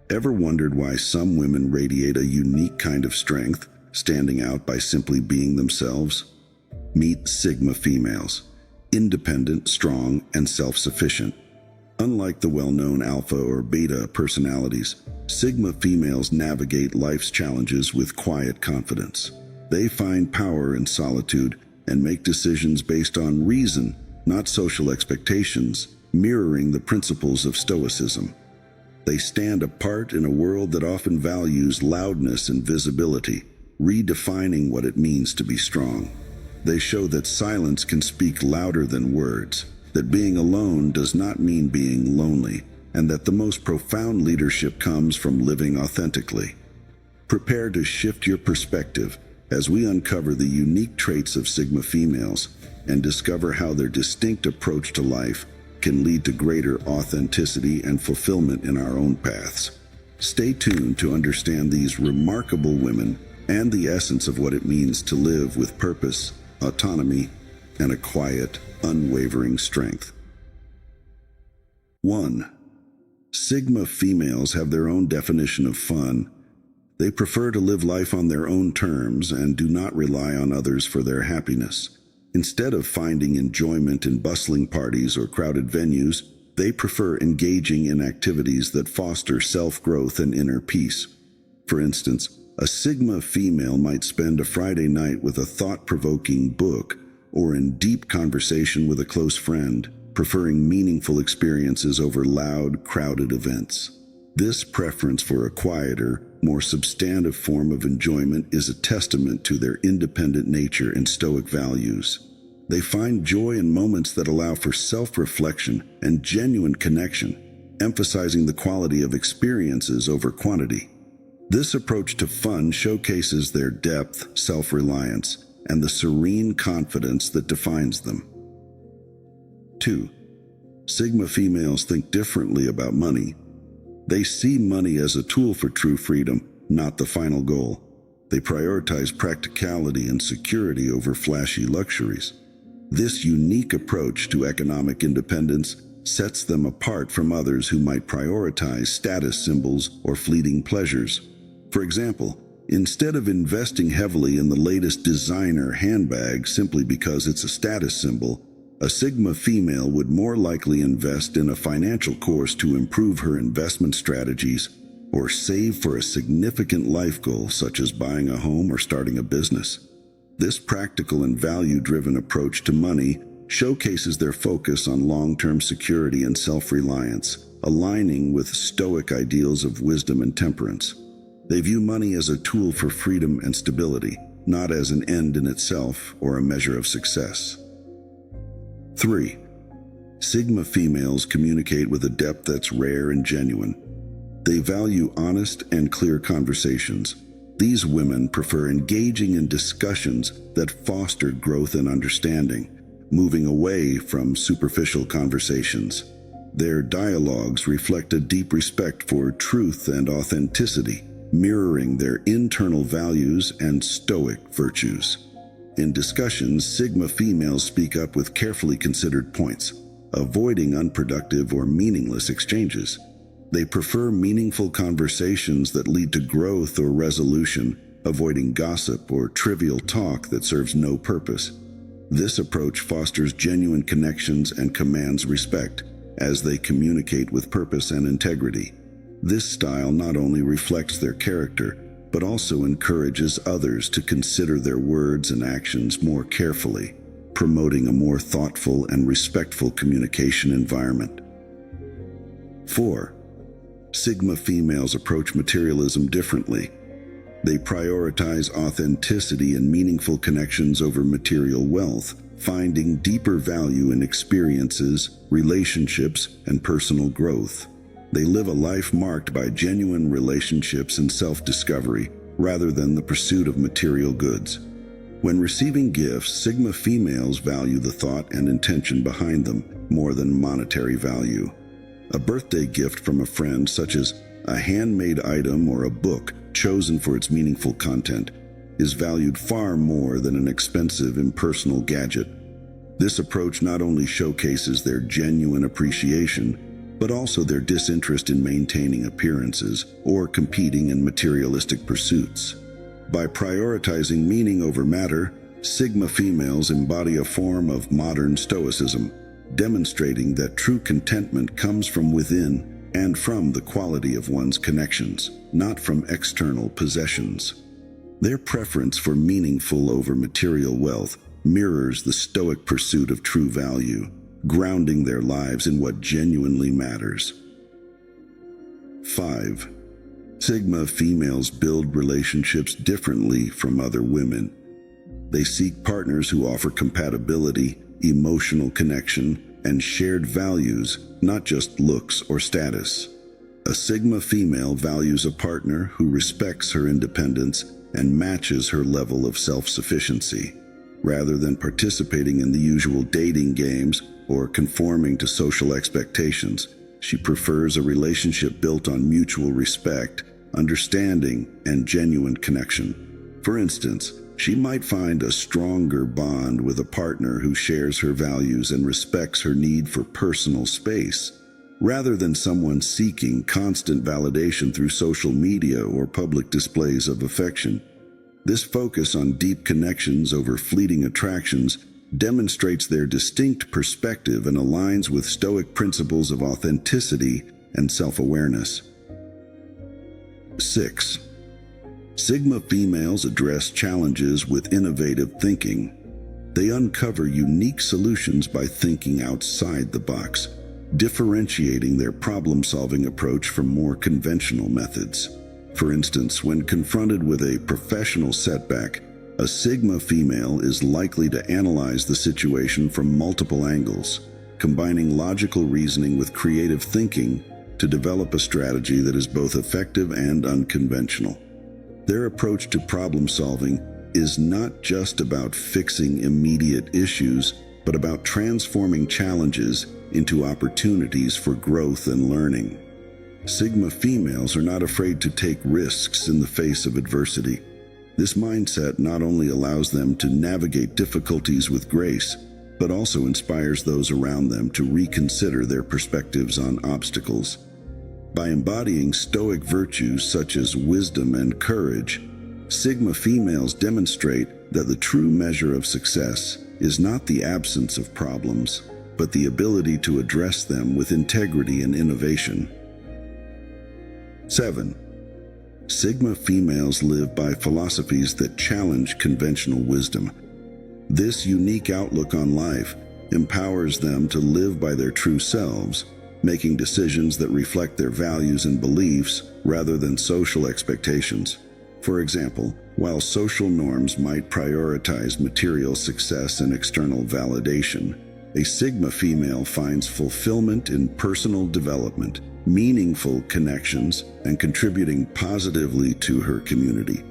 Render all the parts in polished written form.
Ever wondered why some women radiate a unique kind of strength, standing out by simply being themselves? Meet Sigma females. Independent, strong, and self-sufficient. Unlike the well-known alpha or beta personalities, Sigma females navigate life's challenges with quiet confidence. They find power in solitude and make decisions based on reason, not social expectations, mirroring the principles of Stoicism. They stand apart in a world that often values loudness and visibility, redefining what it means to be strong. They show that silence can speak louder than words, that being alone does not mean being lonely, and that the most profound leadership comes from living authentically. Prepare to shift your perspective as we uncover the unique traits of Sigma females and discover how their distinct approach to life can lead to greater authenticity and fulfillment in our own paths. Stay tuned to understand these remarkable women and the essence of what it means to live with purpose, autonomy, and a quiet, unwavering strength. 1. Sigma females have their own definition of fun. They prefer to live life on their own terms and do not rely on others for their happiness. Instead of finding enjoyment in bustling parties or crowded venues, they prefer engaging in activities that foster self-growth and inner peace. For instance, a Sigma female might spend a Friday night with a thought-provoking book or in deep conversation with a close friend, preferring meaningful experiences over loud, crowded events. This preference for a quieter, more substantive form of enjoyment is a testament to their independent nature and Stoic values. They find joy in moments that allow for self-reflection and genuine connection, emphasizing the quality of experiences over quantity. This approach to fun showcases their depth, self-reliance, and the serene confidence that defines them. 2. Sigma females think differently about money. They see money as a tool for true freedom, not the final goal. They prioritize practicality and security over flashy luxuries. This unique approach to economic independence sets them apart from others who might prioritize status symbols or fleeting pleasures. For example, instead of investing heavily in the latest designer handbag simply because it's a status symbol, a Sigma female would more likely invest in a financial course to improve her investment strategies or save for a significant life goal such as buying a home or starting a business. This practical and value-driven approach to money showcases their focus on long-term security and self-reliance, aligning with Stoic ideals of wisdom and temperance. They view money as a tool for freedom and stability, not as an end in itself or a measure of success. 3. Sigma females communicate with a depth that's rare and genuine. They value honest and clear conversations. These women prefer engaging in discussions that foster growth and understanding, moving away from superficial conversations. Their dialogues reflect a deep respect for truth and authenticity, mirroring their internal values and Stoic virtues. In discussions, Sigma females speak up with carefully considered points, avoiding unproductive or meaningless exchanges. They prefer meaningful conversations that lead to growth or resolution, avoiding gossip or trivial talk that serves no purpose. This approach fosters genuine connections and commands respect as they communicate with purpose and integrity. This style not only reflects their character, but also encourages others to consider their words and actions more carefully, promoting a more thoughtful and respectful communication environment. 4. Sigma females approach materialism differently. They prioritize authenticity and meaningful connections over material wealth, finding deeper value in experiences, relationships, and personal growth. They live a life marked by genuine relationships and self-discovery, rather than the pursuit of material goods. When receiving gifts, Sigma females value the thought and intention behind them more than monetary value. A birthday gift from a friend, such as a handmade item or a book chosen for its meaningful content, is valued far more than an expensive, impersonal gadget. This approach not only showcases their genuine appreciation, but also their disinterest in maintaining appearances or competing in materialistic pursuits. By prioritizing meaning over matter, Sigma females embody a form of modern Stoicism, demonstrating that true contentment comes from within and from the quality of one's connections, not from external possessions. Their preference for meaningful over material wealth mirrors the Stoic pursuit of true value, grounding their lives in what genuinely matters. 5. Sigma females build relationships differently from other women. They seek partners who offer compatibility, emotional connection, and shared values, not just looks or status. A Sigma female values a partner who respects her independence and matches her level of self-sufficiency. Rather than participating in the usual dating games or conforming to social expectations, she prefers a relationship built on mutual respect, understanding, and genuine connection. For instance, she might find a stronger bond with a partner who shares her values and respects her need for personal space, rather than someone seeking constant validation through social media or public displays of affection. This focus on deep connections over fleeting attractions demonstrates their distinct perspective and aligns with Stoic principles of authenticity and self-awareness. 6. Sigma females address challenges with innovative thinking. They uncover unique solutions by thinking outside the box, differentiating their problem-solving approach from more conventional methods. For instance, when confronted with a professional setback, a Sigma female is likely to analyze the situation from multiple angles, combining logical reasoning with creative thinking to develop a strategy that is both effective and unconventional. Their approach to problem-solving is not just about fixing immediate issues, but about transforming challenges into opportunities for growth and learning. Sigma females are not afraid to take risks in the face of adversity. This mindset not only allows them to navigate difficulties with grace, but also inspires those around them to reconsider their perspectives on obstacles. By embodying Stoic virtues such as wisdom and courage, Sigma females demonstrate that the true measure of success is not the absence of problems, but the ability to address them with integrity and innovation. 7. Sigma females live by philosophies that challenge conventional wisdom. This unique outlook on life empowers them to live by their true selves, making decisions that reflect their values and beliefs rather than social expectations. For example, while social norms might prioritize material success and external validation, a Sigma female finds fulfillment in personal development, meaningful connections, and contributing positively to her community.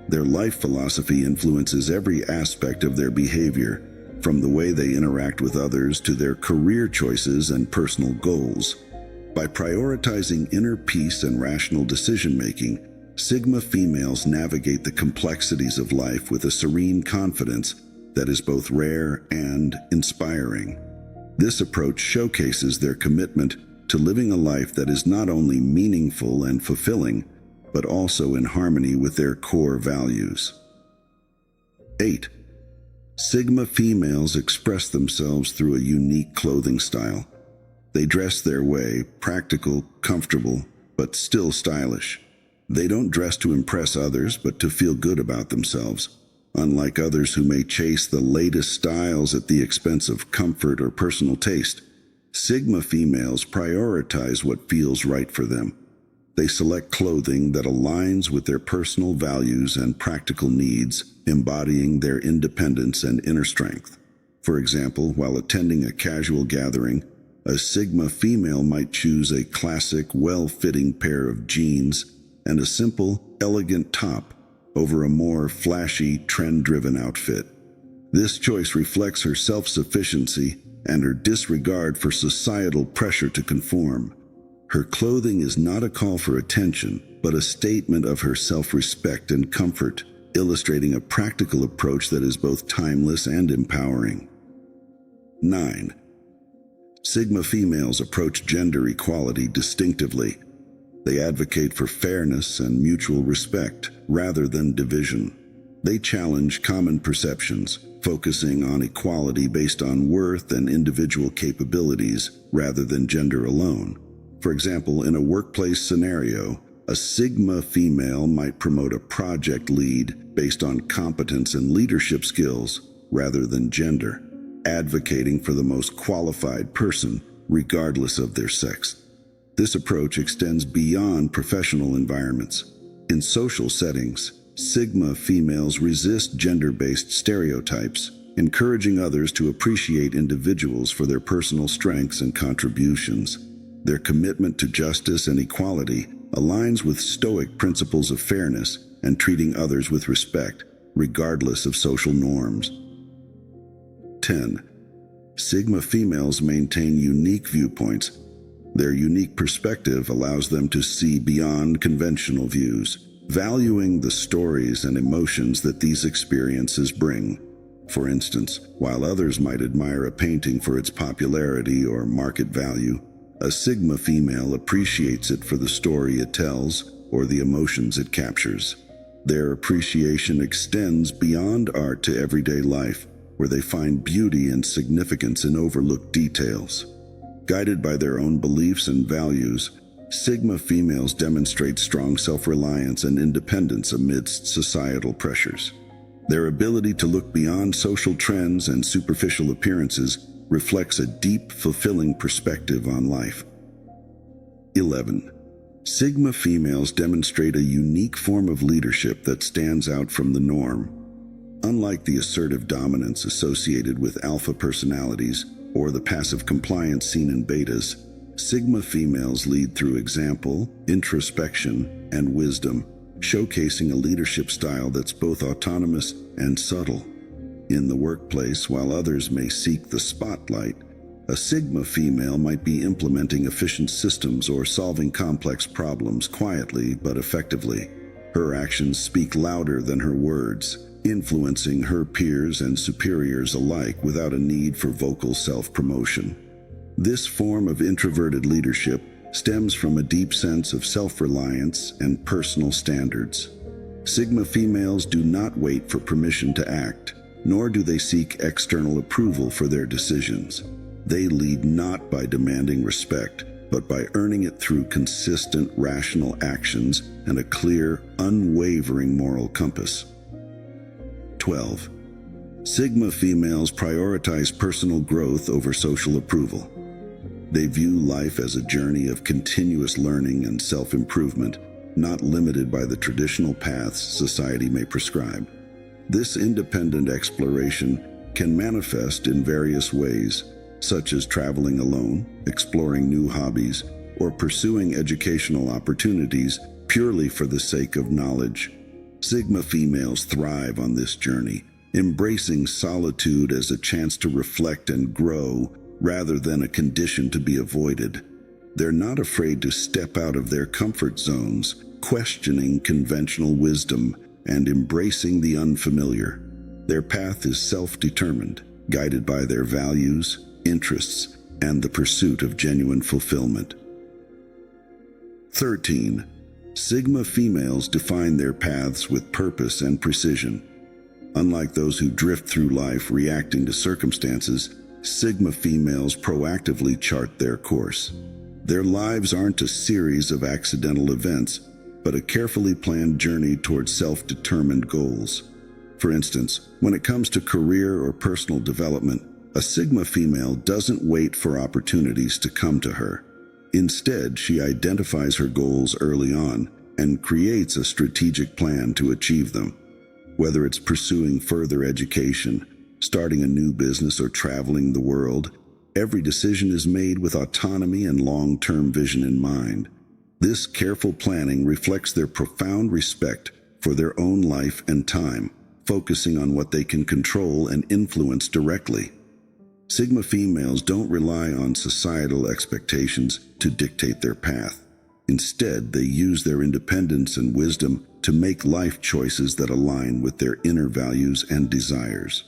Their life philosophy influences every aspect of their behavior, from the way they interact with others to their career choices and personal goals. By prioritizing inner peace and rational decision-making, Sigma females navigate the complexities of life with a serene confidence that is both rare and inspiring. This approach showcases their commitment to living a life that is not only meaningful and fulfilling, but also in harmony with their core values. 8. Sigma females express themselves through a unique clothing style. They dress their way, practical, comfortable, but still stylish. They don't dress to impress others, but to feel good about themselves. Unlike others who may chase the latest styles at the expense of comfort or personal taste, Sigma females prioritize what feels right for them. They select clothing that aligns with their personal values and practical needs, embodying their independence and inner strength. For example, while attending a casual gathering, a Sigma female might choose a classic, well-fitting pair of jeans and a simple, elegant top over a more flashy, trend-driven outfit. This choice reflects her self-sufficiency and her disregard for societal pressure to conform. Her clothing is not a call for attention, but a statement of her self-respect and comfort, illustrating a practical approach that is both timeless and empowering. 9. Sigma females approach gender equality distinctively. They advocate for fairness and mutual respect rather than division. They challenge common perceptions, focusing on equality based on worth and individual capabilities rather than gender alone. For example, in a workplace scenario, a Sigma female might promote a project lead based on competence and leadership skills rather than gender, advocating for the most qualified person regardless of their sex. This approach extends beyond professional environments. In social settings, Sigma females resist gender-based stereotypes, encouraging others to appreciate individuals for their personal strengths and contributions. Their commitment to justice and equality aligns with Stoic principles of fairness and treating others with respect, regardless of social norms. 10. Sigma females maintain unique viewpoints. Their unique perspective allows them to see beyond conventional views, valuing the stories and emotions that these experiences bring. For instance, while others might admire a painting for its popularity or market value, a Sigma female appreciates it for the story it tells or the emotions it captures. Their appreciation extends beyond art to everyday life, where they find beauty and significance in overlooked details. Guided by their own beliefs and values, Sigma females demonstrate strong self-reliance and independence amidst societal pressures. Their ability to look beyond social trends and superficial appearances reflects a deep, fulfilling perspective on life. 11. Sigma females demonstrate a unique form of leadership that stands out from the norm. Unlike the assertive dominance associated with alpha personalities or the passive compliance seen in betas, Sigma females lead through example, introspection, and wisdom, showcasing a leadership style that's both autonomous and subtle. In the workplace, while others may seek the spotlight, a Sigma female might be implementing efficient systems or solving complex problems quietly but effectively. Her actions speak louder than her words, influencing her peers and superiors alike without a need for vocal self-promotion. This form of introverted leadership stems from a deep sense of self-reliance and personal standards. Sigma females do not wait for permission to act, nor do they seek external approval for their decisions. They lead not by demanding respect, but by earning it through consistent, rational actions and a clear, unwavering moral compass. 12. Sigma females prioritize personal growth over social approval. They view life as a journey of continuous learning and self-improvement, not limited by the traditional paths society may prescribe. This independent exploration can manifest in various ways, such as traveling alone, exploring new hobbies, or pursuing educational opportunities purely for the sake of knowledge. Sigma females thrive on this journey, embracing solitude as a chance to reflect and grow rather than a condition to be avoided. They're not afraid to step out of their comfort zones, questioning conventional wisdom and embracing the unfamiliar. Their path is self-determined, guided by their values, interests, and the pursuit of genuine fulfillment. 13. Sigma females define their paths with purpose and precision. Unlike those who drift through life reacting to circumstances, Sigma females proactively chart their course. Their lives aren't a series of accidental events, but a carefully planned journey towards self-determined goals. For instance, when it comes to career or personal development, a Sigma female doesn't wait for opportunities to come to her. Instead, she identifies her goals early on and creates a strategic plan to achieve them. Whether it's pursuing further education, starting a new business, or traveling the world, every decision is made with autonomy and long-term vision in mind. This careful planning reflects their profound respect for their own life and time, focusing on what they can control and influence directly. Sigma females don't rely on societal expectations to dictate their path. Instead, they use their independence and wisdom to make life choices that align with their inner values and desires.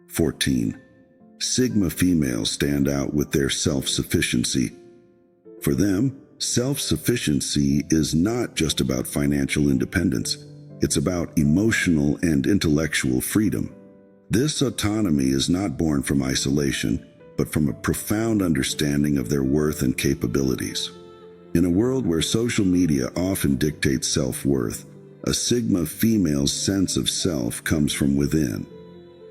14. Sigma females stand out with their self-sufficiency. For them, self-sufficiency is not just about financial independence. It's about emotional and intellectual freedom. This autonomy is not born from isolation, but from a profound understanding of their worth and capabilities. In a world where social media often dictates self-worth, a Sigma female's sense of self comes from within.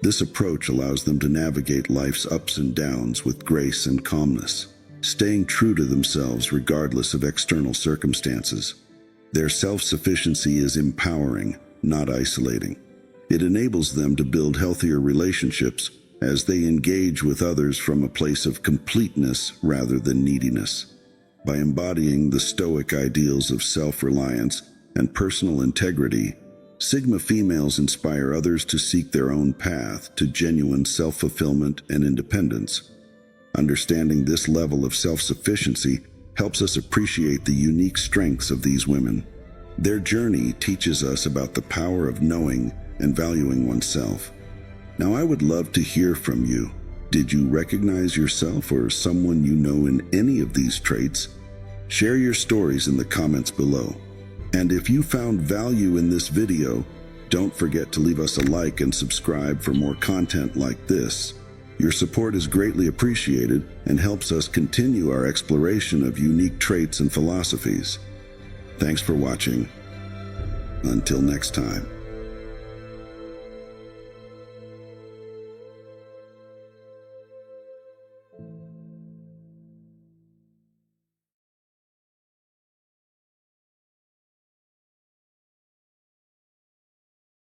This approach allows them to navigate life's ups and downs with grace and calmness, staying true to themselves regardless of external circumstances. Their self-sufficiency is empowering, not isolating. It enables them to build healthier relationships as they engage with others from a place of completeness rather than neediness. By embodying the Stoic ideals of self-reliance and personal integrity, Sigma females inspire others to seek their own path to genuine self-fulfillment and independence. Understanding this level of self-sufficiency helps us appreciate the unique strengths of these women. Their journey teaches us about the power of knowing and valuing oneself. Now, I would love to hear from you. Did you recognize yourself or someone you know in any of these traits? Share your stories in the comments below. And if you found value in this video, don't forget to leave us a like and subscribe for more content like this. Your support is greatly appreciated and helps us continue our exploration of unique traits and philosophies. Thanks for watching. Until next time.